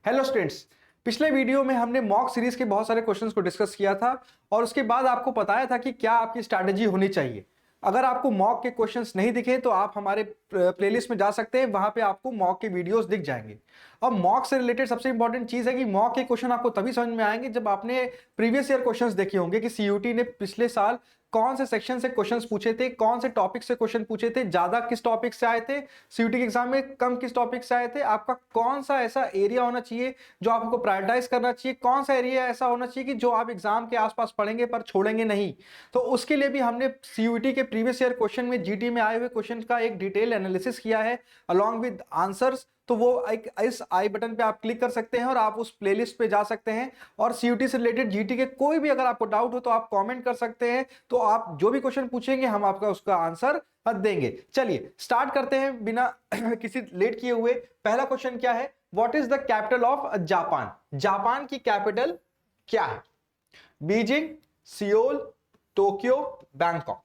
Hello students, पिछले video में हमने मॉक सीरीज के बहुत सारे क्वेश्चंस को डिस्कस किया था और उसके बाद आपको बताया था कि क्या आपकी स्ट्रैटेजी होनी चाहिए। अगर आपको मॉक के क्वेश्चंस नहीं दिखे तो आप हमारे प्लेलिस्ट में जा सकते हैं, वहां पे आपको मॉक के वीडियोस दिख जाएंगे। अब मॉक से रिलेटेड सबसे इंपॉर्टेंट चीज है कि मॉक के क्वेश्चन आपको तभी समझ में आएंगे जब आपने प्रीवियस ईयर क्वेश्चंस देखे होंगे कि सीयूटी ने पिछले साल कौन से सेक्शन से क्वेश्चंस पूछे थे, कौन से टॉपिक से क्वेश्चन पूछे थे, ज्यादा किस टॉपिक से आए थे सीयूटी के एग्जाम में, कम किस टॉपिक से आए थे, आपका कौन सा ऐसा एरिया होना चाहिए जो आपको प्रायोरिटाइज करना चाहिए, कौन सा एरिया ऐसा होना चाहिए कि जो आप एग्जाम के आसपास पढ़ेंगे पर छोड़ेंगे नहीं। तो उसके लिए भी हमने सीयूटी के प्रीवियस ईयर क्वेश्चन में जीटी में आए हुए क्वेश्चन का एक डिटेल एनालिसिस किया है अलॉन्ग विद आंसर्स। तो वो एक इस आई बटन पे आप क्लिक कर सकते हैं और आप उस प्लेलिस्ट पे जा सकते हैं और सीयूटी से रिलेटेड जीटी के कोई भी अगर आपको डाउट हो तो आप कमेंट कर सकते हैं। तो आप जो भी क्वेश्चन पूछेंगे हम आपका उसका आंसर देंगे। चलिए स्टार्ट करते हैं बिना किसी लेट किए हुए। पहला क्वेश्चन क्या है, what is the capital of Japan? Japan की कैपिटल क्या है? Beijing, Seoul, Tokyo, Bangkok.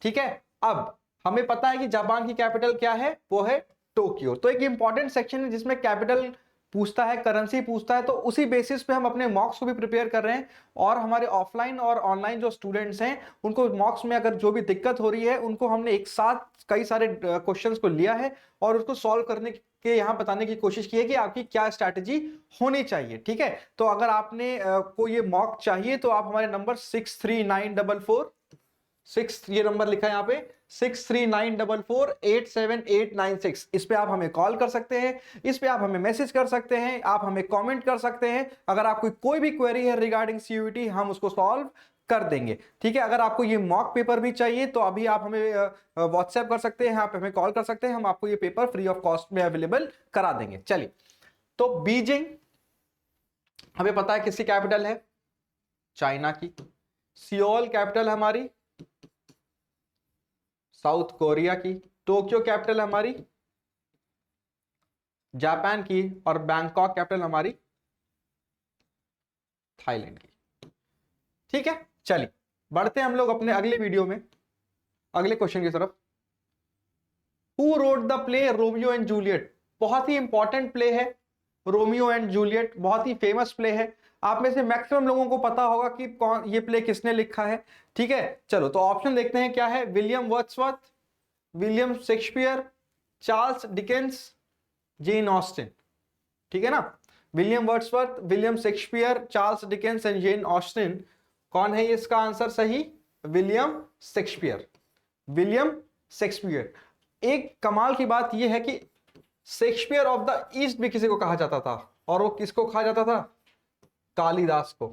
ठीक है, अब हमें पता है कि जापान की कैपिटल क्या है, वो है टोक्यो। तो एक इंपॉर्टेंट सेक्शन है जिसमें कैपिटल पूछता है, करेंसी पूछता है, तो उसी बेसिस पे हम अपने मॉक्स को भी प्रिपेयर कर रहे हैं। और हमारे ऑफलाइन और ऑनलाइन जो स्टूडेंट्स हैं उनको मॉक्स में अगर जो भी दिक्कत हो रही है उनको हमने एक साथ कई सारे क्वेश्चंस को लिया है और उसको सॉल्व करने के यहाँ बताने की कोशिश की है कि आपकी क्या स्ट्रैटेजी होनी चाहिए। ठीक है, तो अगर आपने को ये मॉक चाहिए तो आप हमारे नंबर 63944 ये नंबर लिखा है यहाँ पे 63944878896, इस पे आप हमें कॉल कर सकते हैं, इस पे आप हमें मैसेज कर सकते हैं, आप हमें कमेंट कर सकते हैं। अगर आपको कोई भी क्वेरी है रिगार्डिंग सीयूटी हम उसको सॉल्व कर देंगे। ठीक है, अगर आपको ये मॉक पेपर भी चाहिए तो अभी आप हमें व्हाट्सएप कर सकते हैं, आप हमें कॉल कर सकते हैं, हम आपको ये पेपर फ्री ऑफ कॉस्ट में अवेलेबल करा देंगे। चलिए, तो बीजिंग हमें पता है किसकी कैपिटल है, चाइना की। सियोल कैपिटल हमारी साउथ कोरिया की। टोक्यो कैपिटल हमारी जापान की और बैंकॉक कैपिटल हमारी थाईलैंड की। ठीक है, चलिए बढ़ते हैं हम लोग अपने अगले वीडियो में अगले क्वेश्चन की तरफ। Who wrote the play Romeo and Juliet? बहुत ही इंपॉर्टेंट प्ले है रोमियो एंड जूलियट, बहुत ही फेमस प्ले है। आप में से मैक्सिमम लोगों को पता होगा कि कौन ये प्ले किसने लिखा है। ठीक है, चलो तो ऑप्शन देखते हैं क्या है। William Wordsworth, William Shakespeare, Charles Dickens, Jane Austen. ठीक है ना, William Wordsworth, William Shakespeare, Charles Dickens and Jane Austen. कौन है इसका आंसर सही? William Shakespeare, William Shakespeare. एक कमाल की बात यह है कि शेक्सपियर ऑफ द ईस्ट भी किसी को कहा जाता था, और वो किसको कहा जाता था? कालिदास को।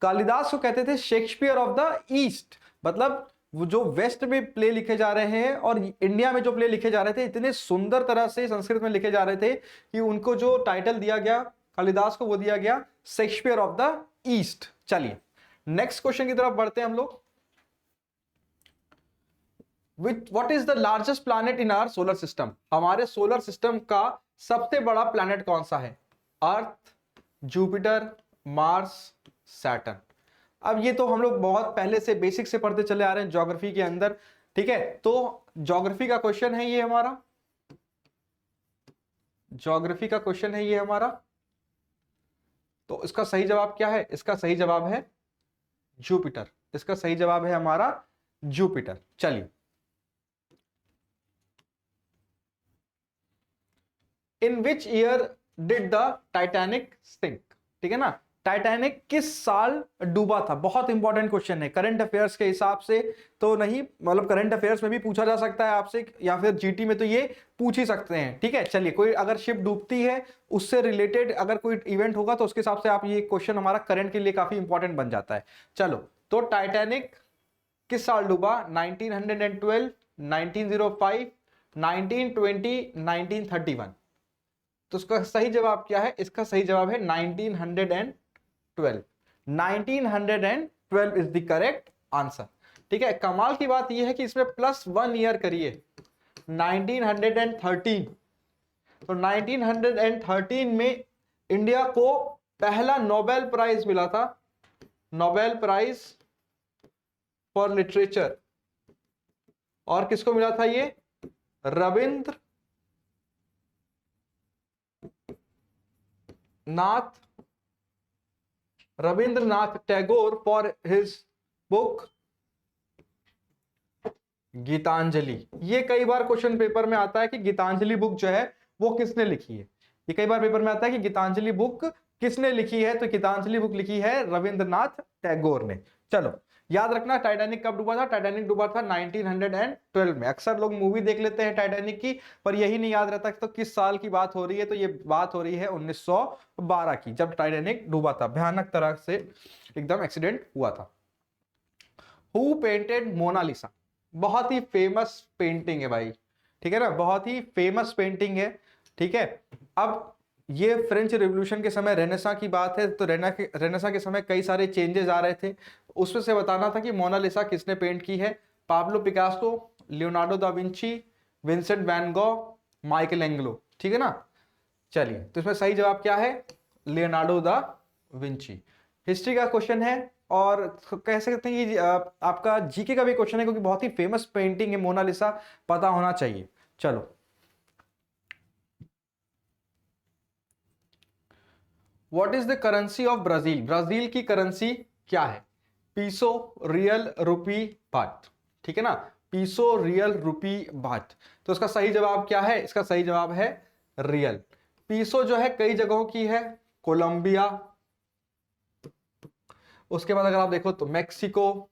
कालिदास को कहते थे शेक्सपियर ऑफ द ईस्ट, मतलब वो जो वेस्ट में प्ले लिखे जा रहे हैं और इंडिया में जो प्ले लिखे जा रहे थे इतने सुंदर तरह से संस्कृत में लिखे जा रहे थे कि उनको जो टाइटल दिया गया कालिदास को वो दिया गया शेक्सपियर ऑफ द ईस्ट। चलिए नेक्स्ट क्वेश्चन की तरफ बढ़ते हैं हम लोग। What is the largest planet in our solar system? हमारे सोलर सिस्टम का सबसे बड़ा प्लैनेट कौन सा है? Earth, Jupiter, Mars, Saturn. अब ये तो हम लोग बहुत पहले से बेसिक से पढ़ते चले आ रहे हैं ज्योग्राफी के अंदर। ठीक है, तो ज्योग्राफी का क्वेश्चन है ये हमारा, ज्योग्राफी का क्वेश्चन है ये हमारा। तो इसका सही जवाब क्या है? इसका सही जवाब है जुपिटर। इसका सही जवाब है हमारा जुपिटर। चलिए, in which year did the Titanic sink? ठीक है ना, टाइटैनिक किस साल डूबा था? बहुत इंपॉर्टेंट क्वेश्चन है करंट अफेयर्स के हिसाब से तो नहीं, मतलब करंट अफेयर्स में भी पूछा जा सकता है आपसे या फिर जीटी में तो ये पूछ ही सकते हैं। ठीक है, चलिए कोई अगर शिप डूबती है उससे रिलेटेड अगर कोई इवेंट होगा तो उसके हिसाब से आप ये क्वेश्चन हमारा करंट के लिए काफी इंपॉर्टेंट बन जाता है। चलो, तो टाइटैनिक किस साल डूबा? 1912, 1905, 1920, 1931। तो उसका सही जवाब क्या है? इसका सही जवाब है 1912। 1912 इज द करेक्ट आंसर। ठीक है, कमाल की बात यह है कि इसमें +1 ईयर करिए 1913। तो 1913 में इंडिया को पहला नोबेल प्राइज मिला था, नोबेल प्राइज फॉर लिटरेचर। और किसको मिला था ये? Rabindra Nath Rabindranath Tagore for his book Gitanjali. ये कई बार क्वेश्चन पेपर में आता है कि गीतांजलि बुक जो है वो किसने लिखी है। ये कई बार पेपर में आता है कि गीतांजलि बुक किसने लिखी है, तो गीतांजलि बुक लिखी है रविंद्रनाथ टैगोर ने। चलो याद रखना, टाइटैनिक कब डूबा था? टाइटैनिक डूबा था 1912 में। अक्सर लोग मूवी देख लेते हैं टाइटैनिक की, पर यही नहीं याद रहता तो किस साल की बात हो रही है। तो ये बात हो रही है 1912 की, जब टाइटैनिक डूबा था, भयानक तरह से एकदम एक्सीडेंट हुआ था। Who painted Mona Lisa? बहुत ही फेमस पेंटिंग है भाई, ठीक है ना, बहुत ही फेमस पेंटिंग है, ठीक है। अब ये फ्रेंच रिवॉल्यूशन के समय रेनेसा की बात है, तो रेनेसा के समय कई सारे चेंजेस आ रहे थे, उसमें से बताना था कि मोनालिसा किसने पेंट की है। Pablo Picasso, Leonardo da Vinci, Vincent van Gogh, Michelangelo, ठीक है ना। चलिए, तो इसमें सही जवाब क्या है? Leonardo da Vinci. हिस्ट्री का क्वेश्चन है और कह सकते हैं कि आपका जीके का भी क्वेश्चन है, क्योंकि बहुत ही फेमस पेंटिंग है मोनालिसा, पता होना चाहिए। चलो, what is the currency of Brazil? Brazil की करेंसी क्या है? पीसो, रियल, रुपी, बात, ठीक है ना, पीसो, रियल, रुपी, बात। तो इसका सही जवाब क्या है? इसका सही जवाब है रियल। पीसो जो है कई जगहों की है, कोलंबिया, उसके बाद अगर आप देखो तो मेक्सिको,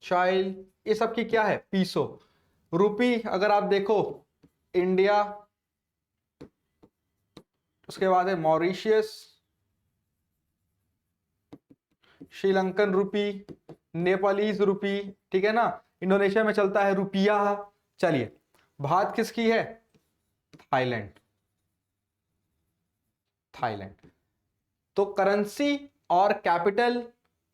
चाइल, ये सब की क्या है? पीसो। रुपी अगर आप देखो इंडिया, उसके बाद है मॉरिशियस, श्रीलंकन रुपी, नेपालीज रुपी, ठीक है ना, इंडोनेशिया में चलता है रुपिया। चलिए, बात किसकी है? Thailand, Thailand. तो करेंसी और कैपिटल,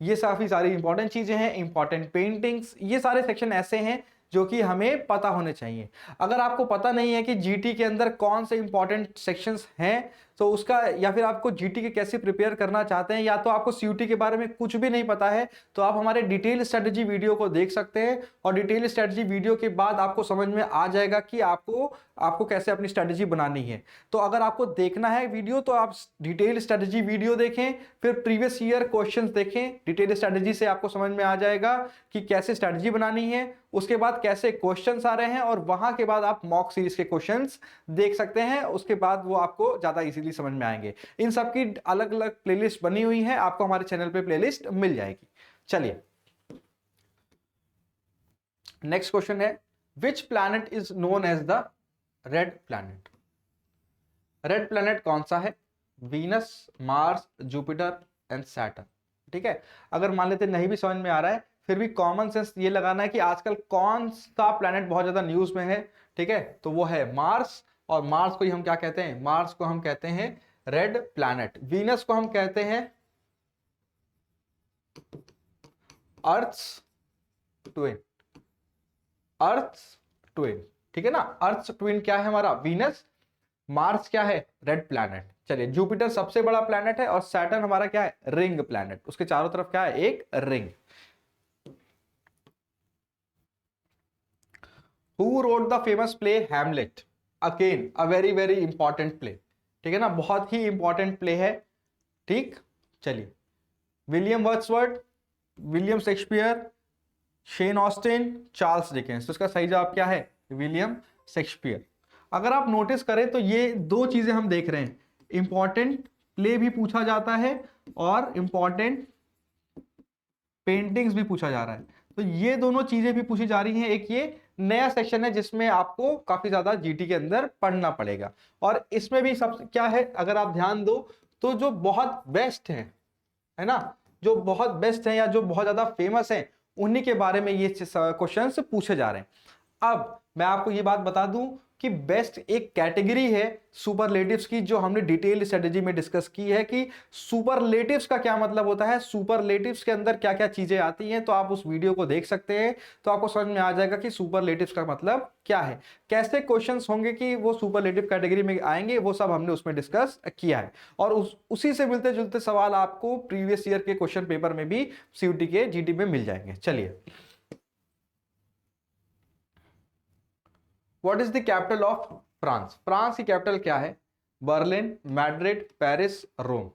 ये काफी सारी इंपॉर्टेंट चीजें हैं, इंपॉर्टेंट पेंटिंग्स, ये सारे सेक्शन ऐसे हैं जो कि हमें पता होने चाहिए। अगर आपको पता नहीं है कि जीटी के अंदर कौन से इंपॉर्टेंट सेक्शंस हैं, तो उसका, या फिर आपको जीटी के कैसे प्रिपेयर करना चाहते हैं, या तो आपको सीयूटी के बारे में कुछ भी नहीं पता है, तो आप हमारे डिटेल स्ट्रेटजी वीडियो को देख सकते हैं। और डिटेल स्ट्रेटजी वीडियो के बाद आपको समझ में आ जाएगा कि आपको कैसे अपनी स्ट्रेटजी बनानी है। तो अगर आपको देखना है वीडियो, तो आप डिटेल स्ट्रेटजी वीडियो देखें, फिर प्रीवियस ईयर क्वेश्चंस देखें। डिटेल स्ट्रेटजी से आपको समझ में आ जाएगा कि कैसे स्ट्रेटजी बनानी है, उसके बाद कैसे क्वेश्चंस आ रहे हैं, और वहां के बाद आप मॉक सीरीज के क्वेश्चंस देख सकते हैं। उसके बाद वो आपको ज्यादा इजीली समझ में आएंगे। इन सब की अलग अलग प्लेलिस्ट बनी हुई है, आपको हमारे चैनल पे प्लेलिस्ट मिल जाएगी। चलिए, नेक्स्ट क्वेश्चन है, which planet is known as the red planet? Red planet कौन सा है? Venus, Mars, Jupiter and Saturn, ठीक है। अगर मान लेते नहीं भी समझ में आ रहा है, फिर भी कॉमन सेंस ये लगाना है कि आजकल कौन सा प्लैनेट बहुत ज्यादा न्यूज में है, ठीक है, तो वो है मार्स। और मार्स को ही हम क्या कहते हैं? मार्स को हम कहते हैं रेड प्लैनेट। वीनस को हम कहते हैं अर्थ्स ट्विन, अर्थ्स ट्विन, ठीक है ना। अर्थ्स ट्विन क्या है हमारा? वीनस। मार्स क्या है? Red planet. चलिए, जुपिटर सबसे बड़ा प्लैनेट है, और सैटर्न हमारा क्या है? Ring planet. उसके चारों तरफ क्या है? एक ring. Who wrote the famous play Hamlet? Again a very very important play, ठीक है ना, बहुत ही इंपॉर्टेंट प्ले है, ठीक। चलिए, William Wordsworth, William Shakespeare, Shane Austin, Charles Dickens. तो इसका सही जवाब क्या है? William Shakespeare. अगर आप नोटिस करें तो ये दो चीजें हम देख रहे हैं, इंपॉर्टेंट प्ले भी पूछा जाता है और इंपॉर्टेंट पेंटिंग्स भी पूछा जा रहा है। तो ये दोनों चीजें भी पूछी जा रही हैं। एक ये नया सेक्शन है जिसमें आपको काफी ज्यादा जीटी के अंदर पढ़ना पड़ेगा, और इसमें भी सब क्या है, अगर आप ध्यान दो तो जो बहुत बेस्ट है ना, जो बहुत बेस्ट है या जो बहुत ज्यादा फेमस है, उन्हीं के बारे में ये क्वेश्चंस पूछे जा रहे हैं। अब मैं आपको ये बात बता दूं कि बेस्ट एक कैटेगरी है सुपरलेटिव्स की, जो हमने डिटेल स्ट्रेटजी में डिस्कस की है कि सुपरलेटिव्स का क्या मतलब होता है, सुपरलेटिव्स के अंदर क्या क्या चीजें आती हैं। तो आप उस वीडियो को देख सकते हैं, तो आपको समझ में आ जाएगा कि सुपरलेटिव्स का मतलब क्या है, कैसे क्वेश्चंस होंगे कि वो सुपरलेटिव कैटेगरी में आएंगे, वो सब हमने उसमें डिस्कस किया है। और उसी से मिलते जुलते सवाल आपको प्रीवियस ईयर के क्वेश्चन पेपर में भी सीयूटी के जीटी में मिल जाएंगे। चलिए, what is the capital of France? France की कैपिटल क्या है? बर्लिन, मैड्रिड, पेरिस, रोम।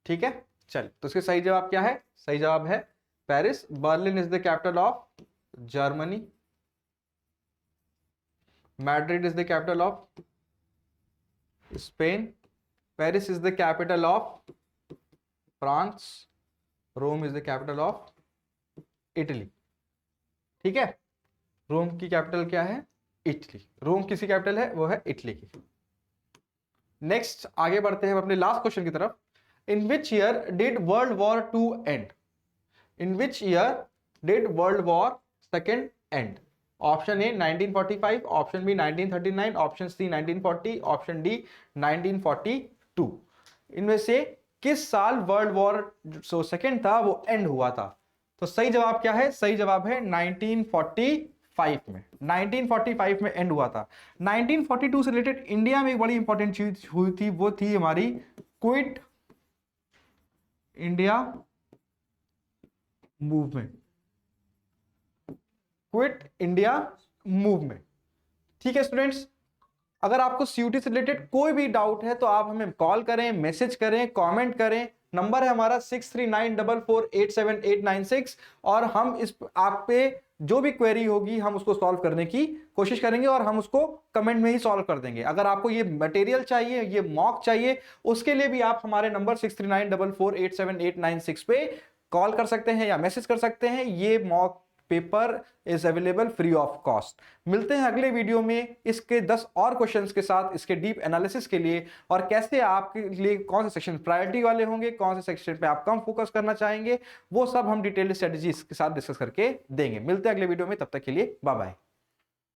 ठीक है, चल तो इसके सही जवाब क्या है? सही जवाब है Paris. Berlin is the capital of Germany, Madrid is the capital of Spain, Paris is the capital of France, Rome is the capital of Italy. ठीक है, रोम की कैपिटल क्या है? इटली। रोम किसी कैपिटल है? वो है इटली की। नेक्स्ट आगे बढ़ते हैं अपने लास्ट क्वेश्चन की तरफ। In which year did world war two end? In which year did world war second end? Option A 1945, option B 1939, option C 1940, option D 1942। इनमें से किस साल वर्ल्ड वॉर जो सेकेंड था वो एंड हुआ था? तो सही जवाब क्या है? सही जवाब है 1945 में। 1945 में एंड हुआ था। 1942 से रिलेटेड इंडिया में एक बड़ी इंपॉर्टेंट चीज हुई थी, वो थी हमारी quit India movement. Quit India movement. ठीक है स्टूडेंट्स, अगर आपको सीयूटी से रिलेटेड कोई भी डाउट है तो आप हमें कॉल करें, मैसेज करें, कमेंट करें। नंबर है हमारा 6394487896 और हम इस आप पे जो भी क्वेरी होगी हम उसको सॉल्व करने की कोशिश करेंगे और हम उसको कमेंट में ही सॉल्व कर देंगे। अगर आपको ये मटेरियल चाहिए, ये मॉक चाहिए, उसके लिए भी आप हमारे नंबर 6394487896 पे कॉल कर सकते हैं या मैसेज कर सकते हैं। ये mock paper is available free of cost. मिलते हैं अगले वीडियो में इसके 10 और क्वेश्चंस के साथ, इसके डीप एनालिसिस के लिए, और कैसे आपके लिए कौन से सेक्शन प्रायोरिटी वाले होंगे, कौन से सेक्शन पे आप कम फोकस करना चाहेंगे, वो सब हम डिटेल्ड स्ट्रेटजीज के साथ डिस्कस करके देंगे। मिलते हैं अगले वीडियो में, तब तक के लिए बाय बाय।